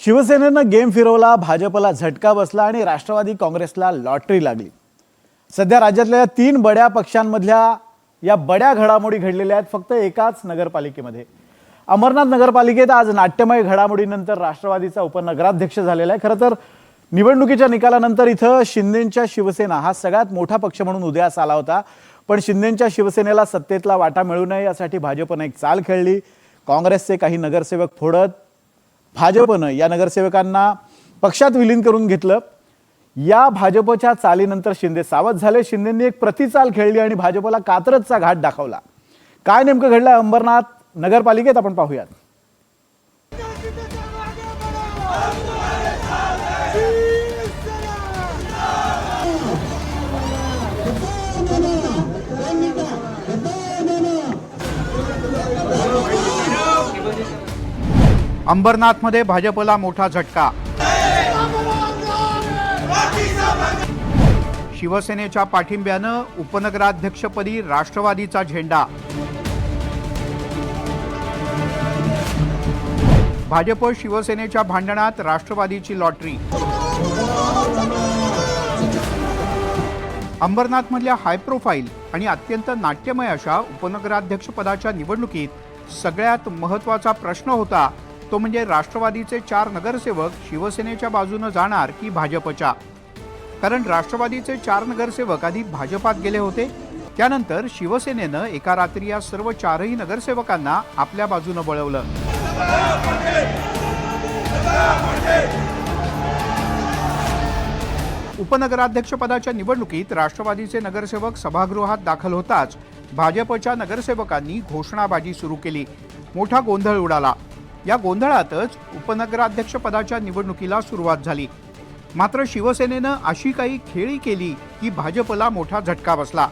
शिवसेनेनं गेम फिरवला, भाजपला झटका बसला आणि राष्ट्रवादी काँग्रेसला लॉटरी लागली। सध्या राज्यातल्या 3 बड्या पक्षांमधल्या या बड्या घडामोडी घडलेल्या आहेत फक्त एकाच नगरपालिकेमध्ये। अमरनाथ नगरपालिकेत आज नाट्यमय घडामोडीनंतर राष्ट्रवादीचा उपनगराध्यक्ष झालेला आहे। खरं तर निवडणुकीच्या निकालानंतर इथं शिंदेंच्या शिवसेना हा सगळ्यात मोठा पक्ष म्हणून उदयास आला होता, पण शिंदेंच्या शिवसेनेला सत्तेतला वाटा मिळू नये यासाठी भाजपने एक चाल खेळली। काँग्रेसचे काही नगरसेवक फोडत भाजपनं या नगरसेवकांना पक्षात विलीन करून घेतलं। या भाजपच्या चालीनंतर शिंदे सावध झाले। शिंदेंनी एक प्रतिचाल खेळली आणि भाजपला कात्रजचा घाट दाखवला। काय नेमकं घडलं अंबरनाथ नगरपालिकेत आपण पाहूयात। अंबरनाथमध्ये भाजपला मोठा झटका। शिवसेनेच्या पाठिंब्यानं उपनगराध्यक्षपदी राष्ट्रवादीचा झेंडा। भाजप शिवसेनेच्या भांडणात राष्ट्रवादीची लॉटरी। अंबरनाथमधल्या हाय प्रोफाईल आणि अत्यंत नाट्यमय अशा उपनगराध्यक्षपदाच्या निवडणुकीत सगळ्यात महत्त्वाचा प्रश्न होता तो म्हणजे राष्ट्रवादीचे 4 नगरसेवक शिवसेनेच्या बाजूने जाणार की भाजपच्या। कारण राष्ट्रवादीचे 4 नगरसेवक आधी भाजपात गेले होते, त्यानंतर शिवसेनेनं एका रात्री या सर्व 4ही नगरसेवकांना आपल्या बाजूने वळवलं। उपनगराध्यक्षपदाच्या निवडणुकीत राष्ट्रवादीचे नगरसेवक सभागृहात दाखल होताच भाजपच्या नगरसेवकांनी घोषणाबाजी सुरू केली। मोठा गोंधळ उडाला। या गोंधळातच उपनगराध्यक्षपदाच्या निवडणुकीला सुरुवात झाली। मात्र शिवसेनेनं अशी काही खेळी केली की भाजपला मोठा झटका बसला।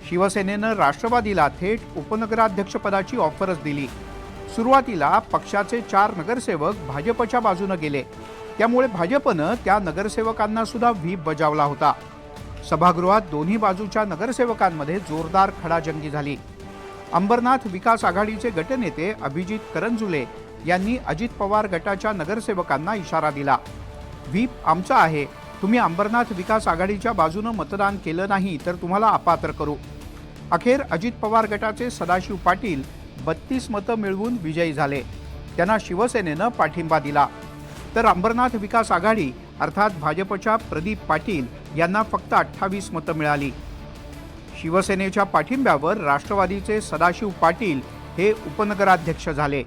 शिवसेनेनं राष्ट्रवादीला थेट उपनगराध्यक्षपदाची ऑफरच दिली। सुरुवातीला पक्षाचे 4 नगरसेवक भाजपच्या बाजूने गेले, त्यामुळे भाजपनं त्या नगरसेवकांना सुद्धा व्हीप बजावला होता। सभागृहात दोन्ही बाजूच्या नगरसेवकांमध्ये जोरदार खडाजंगी झाली। अंबरनाथ विकास आघाडीचे गटनेते अभिजित करंजुले यांनी अजित पवार गटाच्या नगरसेवकांना इशारा दिला, व्हीप आमचा आहे, तुम्ही अंबरनाथ विकास आघाडीच्या बाजूने मतदान केलं नाही तर तुम्हाला अपात्र करू। अखेर अजित पवार गटाचे सदाशिव पाटील 32 मतं मिळवून विजयी झाले। त्यांना शिवसेनेनं पाठिंबा दिला, तर अंबरनाथ विकास आघाडी अर्थात भाजपच्या प्रदीप पाटील यांना फक्त 28 मतं मिळाली। शिवसेनेच्या पाठिंब्यावर राष्ट्रवादीचे सदाशिव पाटील हे उपनगराध्यक्ष झाले।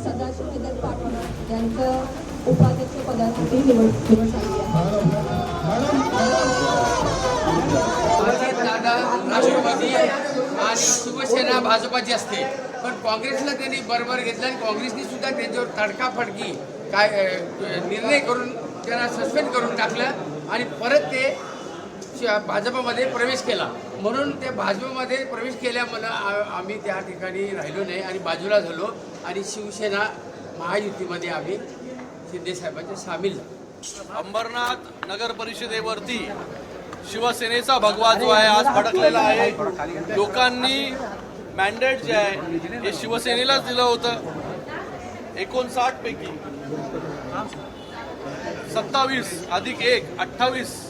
सदाशिव पाटील यांचं उपाध्यक्ष पदासाठी निवड झाली आहे। राष्ट्रवादी आणि शिवसेना भाजपाची असते, पण काँग्रेसला त्यांनी बरोबर घेतलं आणि काँग्रेसने सुद्धा त्यांच्यावर तडकाफडकी काय निर्णय करून त्यांना सस्पेंड करून टाकलं आणि परत ते भाजपमध्ये प्रवेश केला। म्हणून ते भाजपमध्ये प्रवेश केल्यामुळे आम्ही त्या ठिकाणी राहिलो नाही आणि बाजूला झालो आणि शिवसेना महायुतीमध्ये आम्ही शिंदे साहेबांचे सामील झालो। अंबरनाथ नगर परिषदेवरती शिवसेनेचा भगवा जो आहे आज भडकलेला आहे। लोकांनी मॅन्डेट जे आहे हे शिवसेनेलाच दिलं होतं। 59 पैकी 27 अधिक 1 28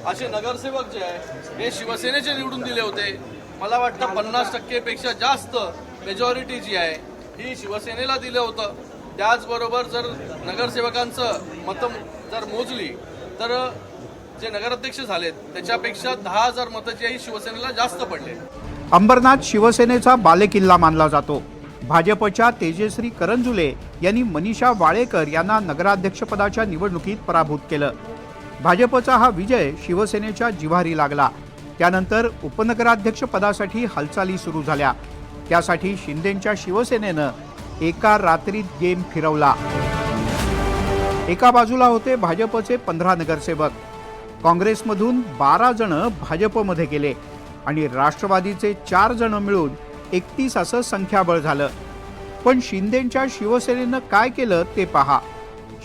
असे नगरसेवक जे आहे हे शिवसेनेचे निवडून दिले होते। मला वाटतं 50% पेक्षा जास्त मेजॉरिटी जी आहे ही शिवसेनेला दिलं होतं। त्याचबरोबर जर नगरसेवकांचं मतं जर मोजली तर जे नगराध्यक्ष झालेत त्याच्यापेक्षा 10,000 मतं जी आहे शिवसेनेला जास्त पडले। अंबरनाथ शिवसेनेचा बालेकिल्ला मानला जातो। भाजपच्या तेजश्री करंजुले यांनी मनीषा वाळेकर यांना नगराध्यक्षपदाच्या निवडणुकीत पराभूत केलं। भाजपचा हा विजय शिवसेनेच्या जिव्हारी लागला। त्यानंतर उपनगराध्यक्षपदासाठी हालचाली सुरू झाल्या। त्यासाठी शिंदेंच्या शिवसेनेनं एका रात्रीत गेम फिरवला। एका बाजूला होते भाजपचे 15 नगरसेवक, काँग्रेसमधून 12 जण भाजपमध्ये गेले आणि राष्ट्रवादीचे 4 जण मिळून 31 असं संख्याबळ झालं। पण शिंदेंच्या शिवसेनेनं काय केलं ते पहा।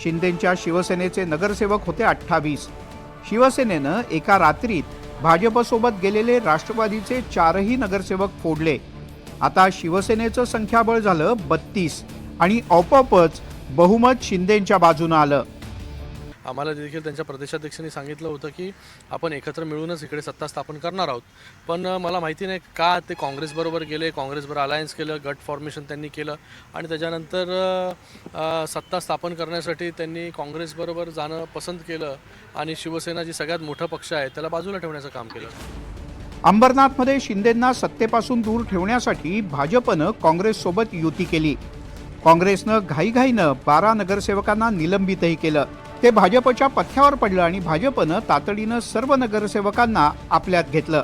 शिंदेंच्या शिवसेनेचे नगरसेवक होते 28। शिवसेनेनं एका रात्रीत भाजपसोबत गेलेले राष्ट्रवादीचे 4ही नगरसेवक फोडले। आता शिवसेनेचं संख्याबळ झालं 32 आणि आपोआपच बहुमत शिंदेंच्या बाजूनं आलं. आम्हाला देखील त्यांच्या प्रदेशाध्यक्षांनी सांगितलं होतं की आपण एकत्र मिळूनच इकडे सत्ता स्थापन करणार आहोत. पण मला माहिती नाही का ते काँग्रेसबरोबर गेले, काँग्रेसबरोबर अलायन्स केलं, गट फॉर्मेशन त्यांनी केलं आणि त्याच्यानंतर सत्ता स्थापन करण्यासाठी त्यांनी काँग्रेसबरोबर जाणं पसंत केलं आणि शिवसेना जी सगळ्यात मोठा पक्ष आहे त्याला बाजूला ठेवण्याचं काम केलं. अंबरनाथमध्ये शिंदेंना सत्तेपासून दूर ठेवण्यासाठी भाजपनं काँग्रेससोबत युती केली. काँग्रेसनं घाईघाईनं 12 नगरसेवकांना निलंबितही केलं. ते भाजपच्या पथ्यावर पडलं आणि भाजपनं तातडीनं सर्व नगरसेवकांना आपल्यात घेतलं.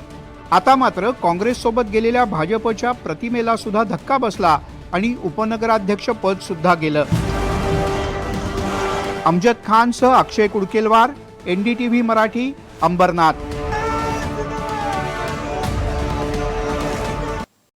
आता मात्र काँग्रेससोबत गेलेल्या भाजपच्या प्रतिमेला सुद्धा धक्का बसला आणि उपनगराध्यक्ष पद सुद्धा गेलं. अमजद खानसह अक्षय कुडकेलवार, NDTV मराठी, अंबरनाथ.